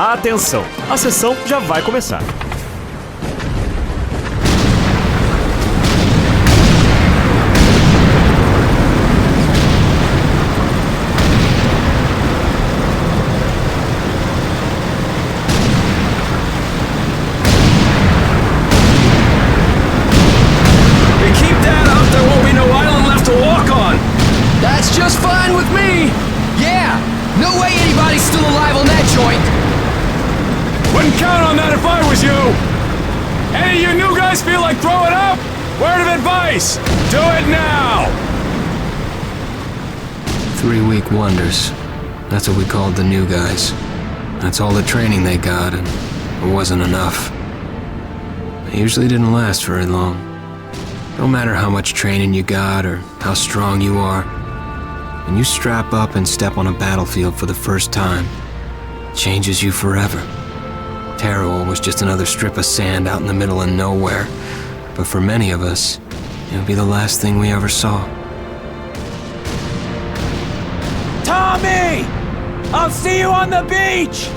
Atenção, a sessão já vai começar. That's just fine with me! Yeah! No way anybody's still alive on that joint! Wouldn't count on that if I was you! Any of you new guys feel like throwing up? Word of advice! Do it now! 3-week wonders. That's what we called the new guys. That's all the training they got, and it wasn't enough. It usually didn't last very long. No matter how much training you got or how strong you are, when you strap up and step on a battlefield for the first time, it changes you forever. Terror was just another strip of sand out in the middle of nowhere, but for many of us, it would be the last thing we ever saw. Tommy! I'll see you on the beach!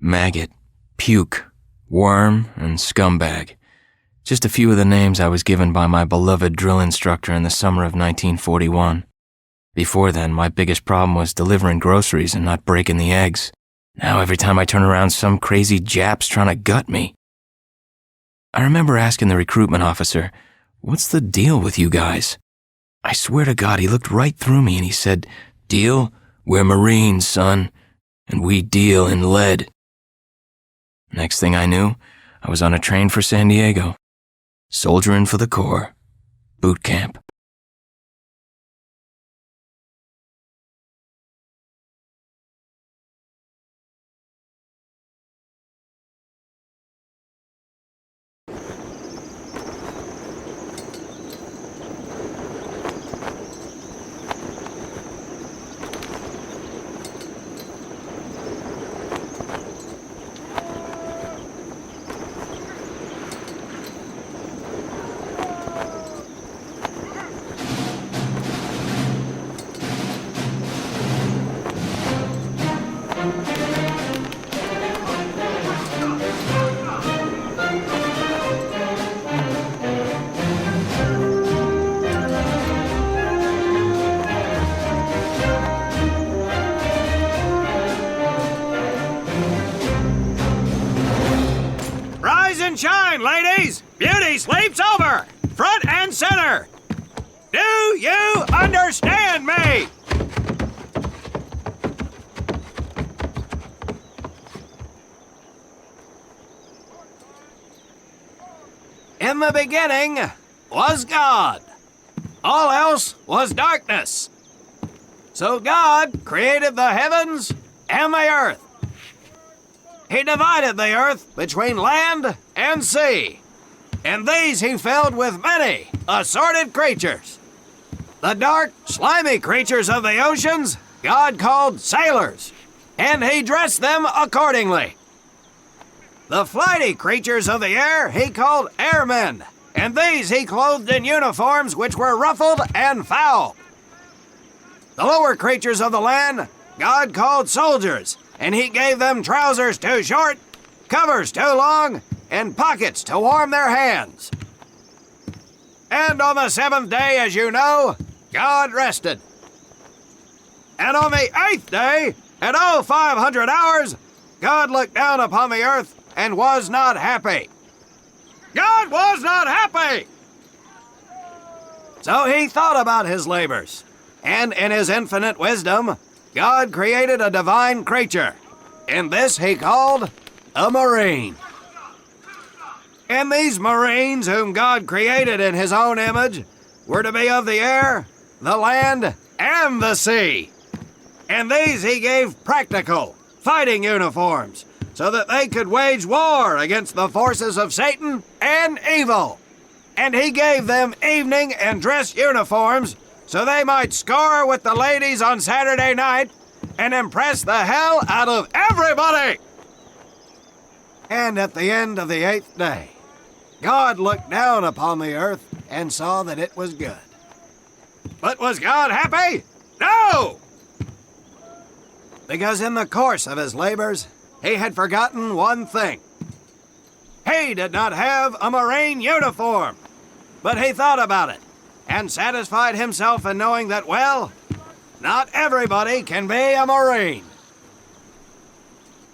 Maggot, puke, worm, and scumbag. Just a few of the names I was given by my beloved drill instructor in the summer of 1941. Before then, my biggest problem was delivering groceries and not breaking the eggs. Now every time I turn around, some crazy Jap's trying to gut me. I remember asking the recruitment officer, "What's the deal with you guys?" I swear to God, he looked right through me and he said, "Deal? We're Marines, son, and we deal in lead." Next thing I knew, I was on a train for San Diego. Soldiering for the Corps. Boot camp. Rise and shine, ladies! Beauty sleeps over! Front and center! Do you understand me? In the beginning was God. All else was darkness. So God created the heavens and the earth. He divided the earth between land and sea, and these he filled with many assorted creatures. The dark, slimy creatures of the oceans God called sailors, and he dressed them accordingly. The flighty creatures of the air he called airmen, and these he clothed in uniforms which were ruffled and foul. The lower creatures of the land God called soldiers, and he gave them trousers too short, covers too long, and pockets to warm their hands. And on the seventh day, as you know, God rested. And on the eighth day, at 0500 hours, God looked down upon the earth and was not happy. God was not happy! So he thought about his labors, and in his infinite wisdom, God created a divine creature, and this he called a Marine. And these Marines, whom God created in his own image, were to be of the air, the land, and the sea. And these he gave practical, fighting uniforms, so that they could wage war against the forces of Satan and evil. And he gave them evening and dress uniforms, so they might score with the ladies on Saturday night and impress the hell out of everybody. And at the end of the eighth day, God looked down upon the earth and saw that it was good. But was God happy? No! Because in the course of his labors, he had forgotten one thing. He did not have a Marine uniform, but he thought about it and satisfied himself in knowing that, well, not everybody can be a Marine.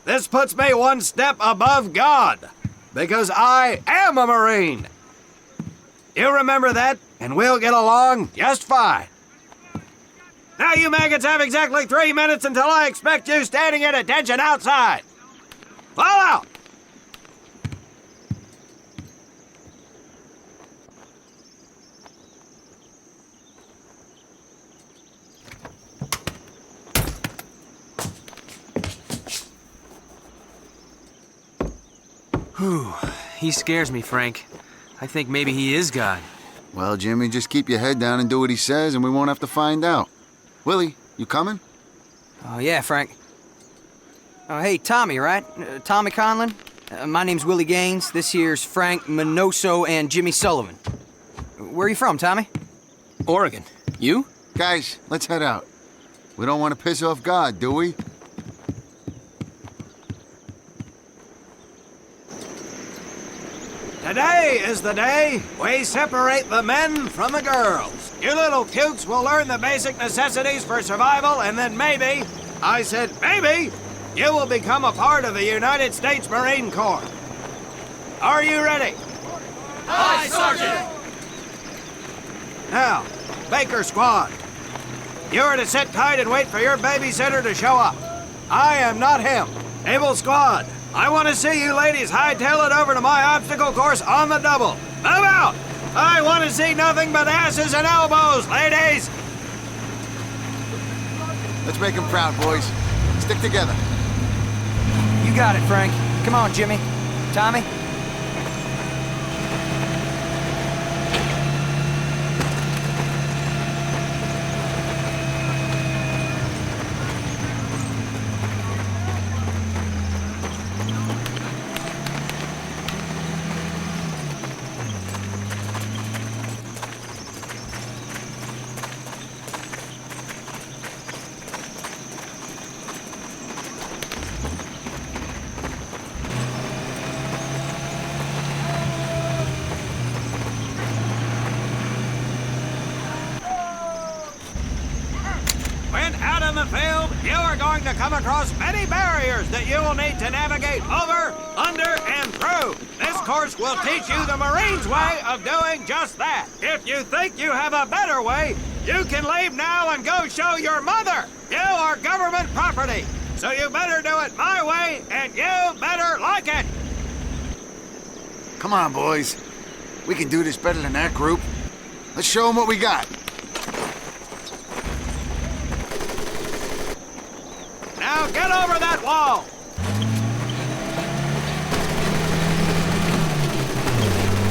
This puts me one step above God, because I am a Marine. You remember that, and we'll get along just fine. Now you maggots have exactly 3 minutes until I expect you standing at attention outside. Fall out! Whew. He scares me, Frank. I think maybe he is God. Well, Jimmy, just keep your head down and do what he says, and we won't have to find out. Willie, you coming? Oh, yeah, Frank. Oh, hey, Tommy, right? Tommy Conlon? My name's Willie Gaines. This here's Frank Minoso and Jimmy Sullivan. Where are you from, Tommy? Oregon. You? Guys, let's head out. We don't want to piss off God, do we? Today is the day we separate the men from the girls. You little pukes will learn the basic necessities for survival, and then maybe, I said maybe, you will become a part of the United States Marine Corps. Are you ready? Aye, Sergeant! Now, Baker Squad, you are to sit tight and wait for your babysitter to show up. I am not him. Able Squad, I want to see you ladies hightail it over to my obstacle course on the double. Move out! I want to see nothing but asses and elbows, ladies! Let's make him proud, boys. Stick together. You got it, Frank. Come on, Jimmy. Tommy? You are going to come across many barriers that you will need to navigate over, under, and through. This course will teach you the Marines' way of doing just that. If you think you have a better way, you can leave now and go show your mother. You are government property, so you better do it my way, and you better like it. Come on, boys. We can do this better than that group. Let's show them what we got. Now get over that wall!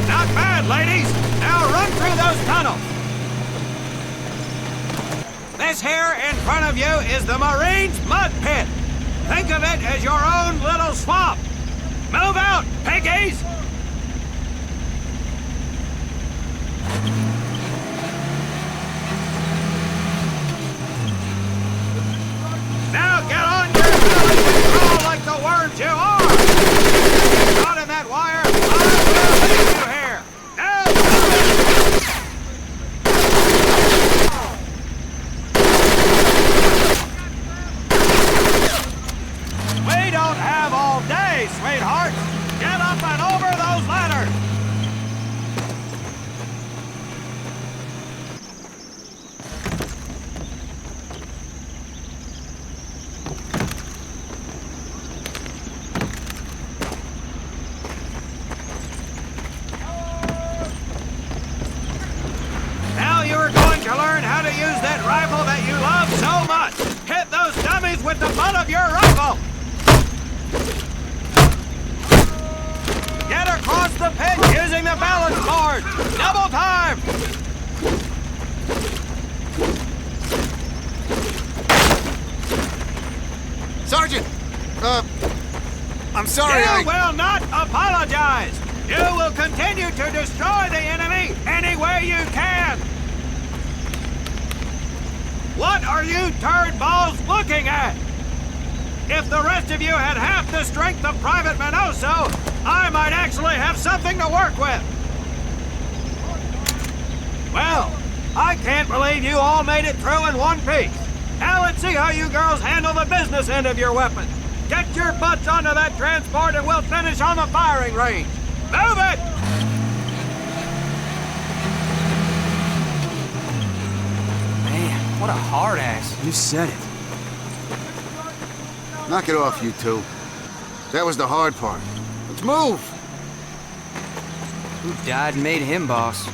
Not bad, ladies! Now run through those tunnels! This here in front of you is the Marines' mud pit. Think of it as your own little swamp. Move out, piggies! Now get on your bellies and crawl like the worms you are! If you're not in that wire, I will leave you here! Now we don't have all day, sweetheart! Get up and over those ladders! To learn how to use that rifle that you love so much. Hit those dummies with the butt of your rifle. Get across the pit using the balance board. Double time. Sergeant! I'm sorry, You will not apologize. You will continue to destroy the enemy any way you can. What are you turd balls looking at? If the rest of you had half the strength of Private Minoso, I might actually have something to work with. Well, I can't believe you all made it through in one piece. Now let's see how you girls handle the business end of your weapon. Get your butts onto that transport and we'll finish on the firing range. Move it! What a hard ass. You said it. Knock it off, you two. That was the hard part. Let's move! Who died and made him boss?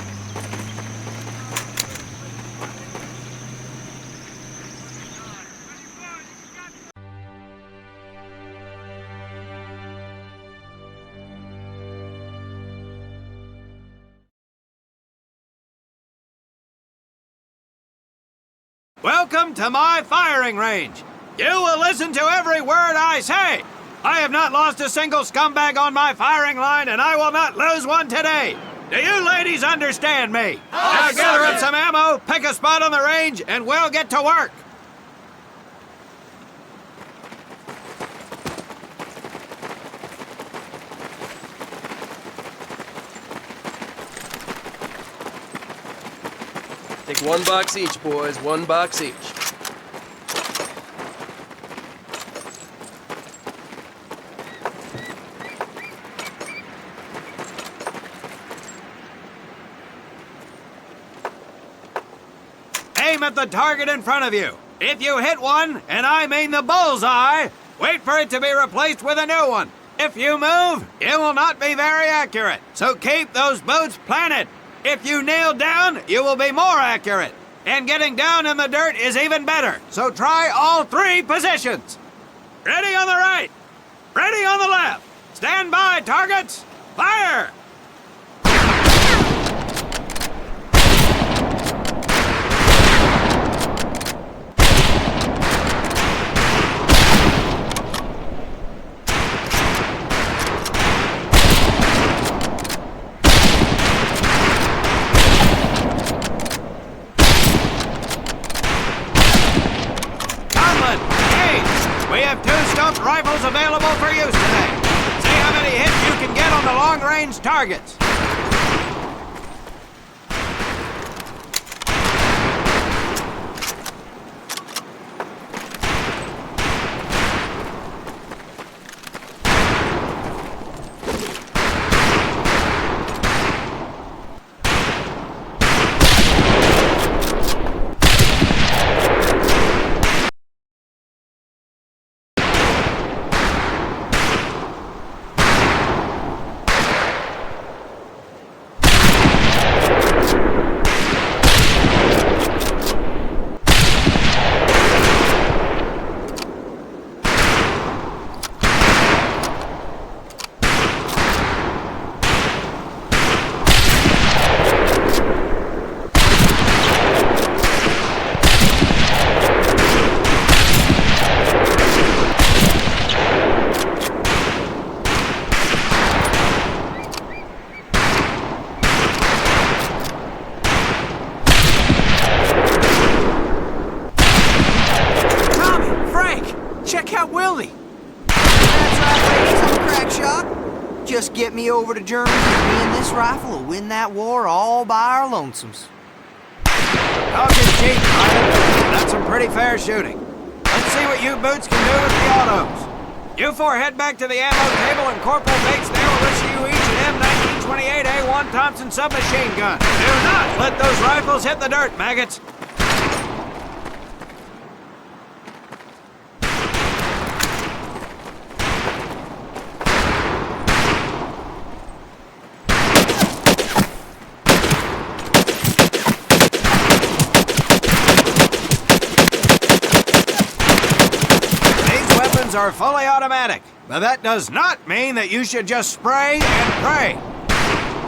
Welcome to my firing range. You will listen to every word I say. I have not lost a single scumbag on my firing line, and I will not lose one today. Do you ladies understand me? Now gather up some ammo, pick a spot on the range, and we'll get to work. Take 1 box each, boys. 1 box each. Aim at the target in front of you. If you hit one, and I mean the bullseye, wait for it to be replaced with a new one. If you move, you will not be very accurate. So keep those boots planted. If you kneel down, you will be more accurate. And getting down in the dirt is even better. So try all 3 positions. Ready on the right. Ready on the left. Stand by, targets. Fire! We have 2 stumped rifles available for use today. See how many hits you can get on the long-range targets. Just get me over to Germany, and me and this rifle will win that war all by our lonesomes. Talking cheap, Private. That's some pretty fair shooting. Let's see what you boots can do with the autos. You 4 head back to the ammo table, and Corporal Bates there will issue you each an M1928A1 Thompson submachine gun. Do not let those rifles hit the dirt, maggots. Are fully automatic, but that does not mean that you should just spray and pray.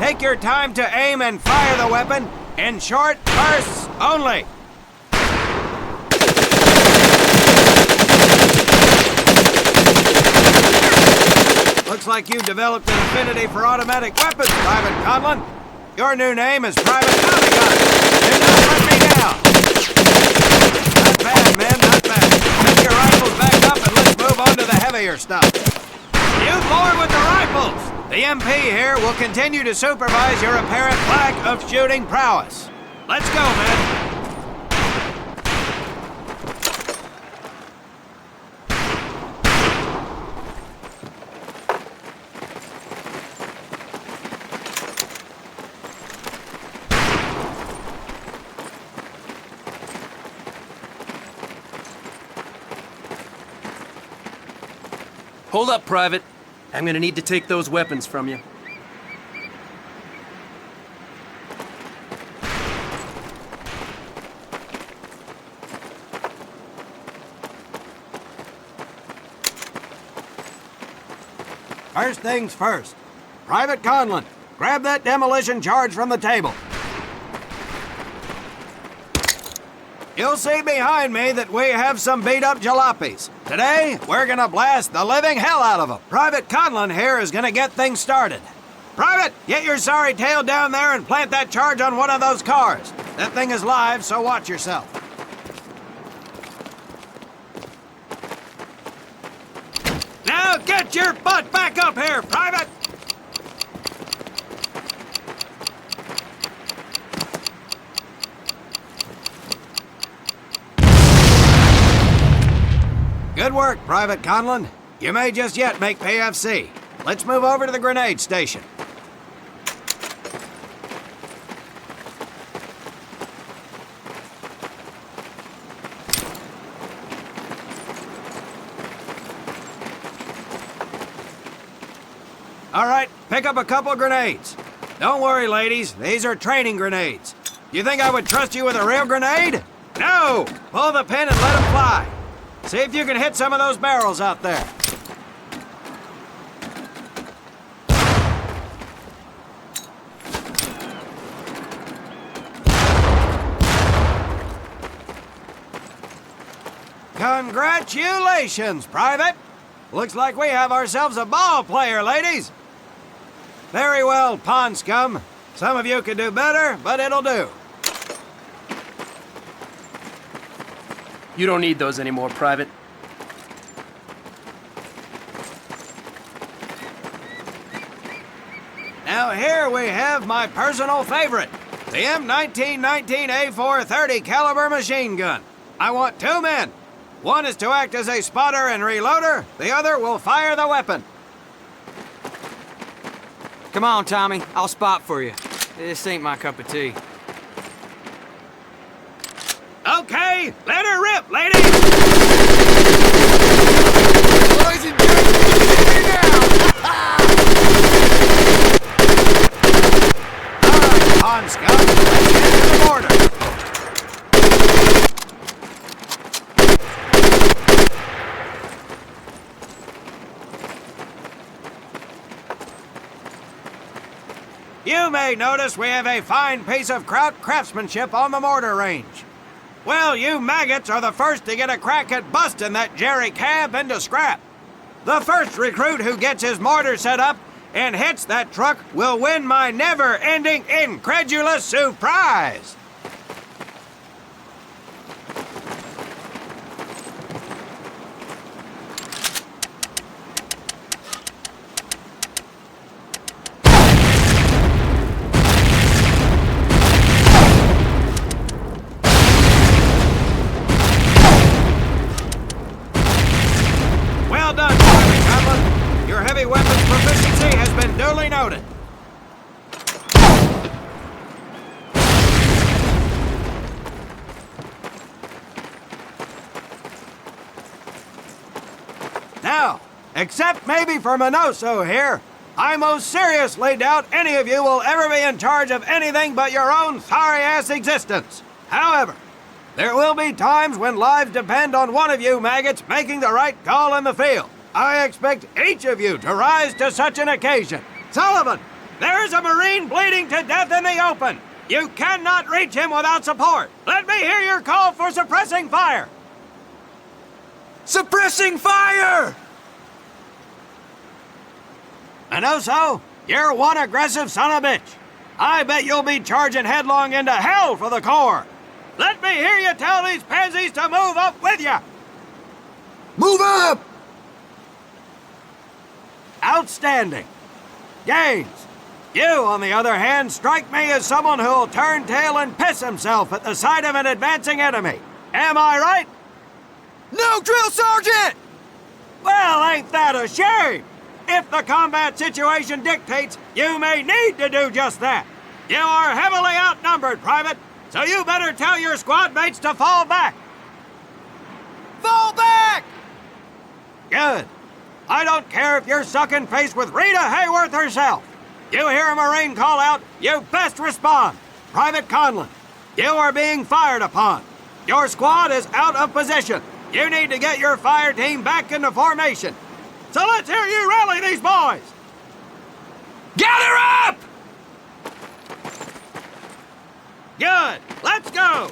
Take your time to aim and fire the weapon in short bursts only. Looks like you've developed an affinity for automatic weapons, Private Conlon. Your new name is Private Tommy Gun. Do not let me down. Not bad, men, not bad. Pick your rifles back up and let's move on to the heavier stuff. You forward with the rifles! The MP here will continue to supervise your apparent lack of shooting prowess. Let's go, men. Hold up, Private. I'm gonna need to take those weapons from you. First things first. Private Conlon, grab that demolition charge from the table. You'll see behind me that we have some beat-up jalopies. Today, we're gonna blast the living hell out of them. Private Conlon here is gonna get things started. Private, get your sorry tail down there and plant that charge on one of those cars. That thing is live, so watch yourself. Now get your butt back up here, Private! Good work, Private Conlon. You may just yet make PFC. Let's move over to the grenade station. All right, pick up a couple grenades. Don't worry, ladies. These are training grenades. You think I would trust you with a real grenade? No! Pull the pin and let them fly. See if you can hit some of those barrels out there. Congratulations, Private! Looks like we have ourselves a ball player, ladies. Very well, pond scum. Some of you could do better, but it'll do. You don't need those anymore, Private. Now here we have my personal favorite, the M1919A430 caliber machine gun. I want 2 men. One is to act as a spotter and reloader. The other will fire the weapon. Come on, Tommy. I'll spot for you. This ain't my cup of tea. Okay, let her rip, lady! Boys and girls, here now! All right, pond scum, let's get to the border. You may notice we have a fine piece of craftsmanship on the mortar range. Well, you maggots are the first to get a crack at busting that Jerry cab into scrap. The first recruit who gets his mortar set up and hits that truck will win my never-ending incredulous surprise. Well done, Private Conlon. Your heavy weapons proficiency has been duly noted. Now, except maybe for Minoso here, I most seriously doubt any of you will ever be in charge of anything but your own sorry-ass existence. However, there will be times when lives depend on one of you maggots making the right call in the field. I expect each of you to rise to such an occasion. Sullivan, there is a Marine bleeding to death in the open. You cannot reach him without support. Let me hear your call for suppressing fire. Suppressing fire! Minoso, you're one aggressive son of a bitch. I bet you'll be charging headlong into hell for the Corps. Let me hear you tell these pansies to move up with you. Move up! Outstanding. Gaines, you, on the other hand, strike me as someone who'll turn tail and piss himself at the sight of an advancing enemy. Am I right? No, Drill Sergeant! Well, ain't that a shame? If the combat situation dictates, you may need to do just that. You are heavily outnumbered, Private, so you better tell your squad mates to fall back. Fall back! Good. I don't care if you're sucking face with Rita Hayworth herself. You hear a Marine call out, you best respond. Private Conlon, you are being fired upon. Your squad is out of position. You need to get your fire team back into formation. So let's hear you rally these boys. Gather up! Good. Let's go.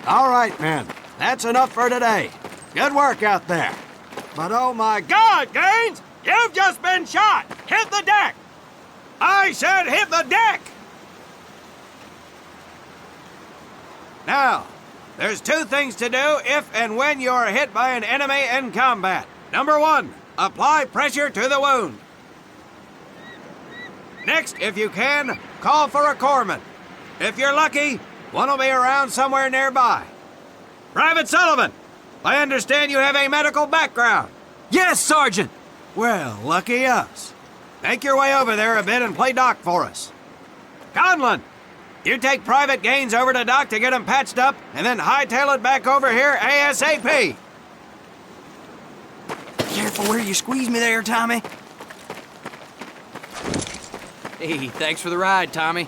All right, men. That's enough for today. Good work out there. But oh my God, Gaines! You've just been shot! Hit the deck! I said hit the deck! Now, there's 2 things to do if and when you are hit by an enemy in combat. Number 1, apply pressure to the wound. Next, if you can, call for a corpsman. If you're lucky, one will be around somewhere nearby. Private Sullivan, I understand you have a medical background. Yes, Sergeant! Well, lucky us. Make your way over there a bit and play doc for us. Conlon, you take Private Gaines over to Doc to get him patched up, and then hightail it back over here ASAP. Careful where you squeeze me there, Tommy. Hey, thanks for the ride, Tommy.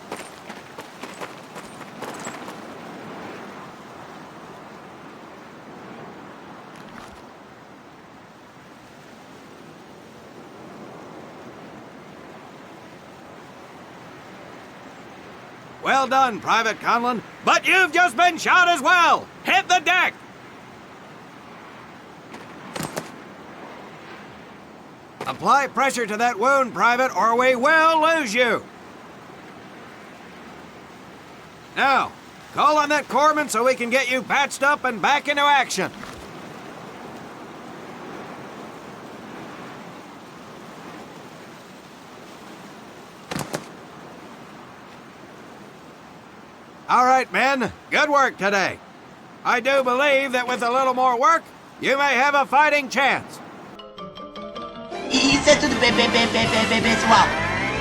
Well done, Private Conlon, but you've just been shot as well. Hit the deck. Apply pressure to that wound, Private, or we will lose you. Now, call on that corpsman so we can get you patched up and back into action. All right, men. Good work today. I do believe that with a little more work, you may have a fighting chance. Isso é tudo bem, pessoal.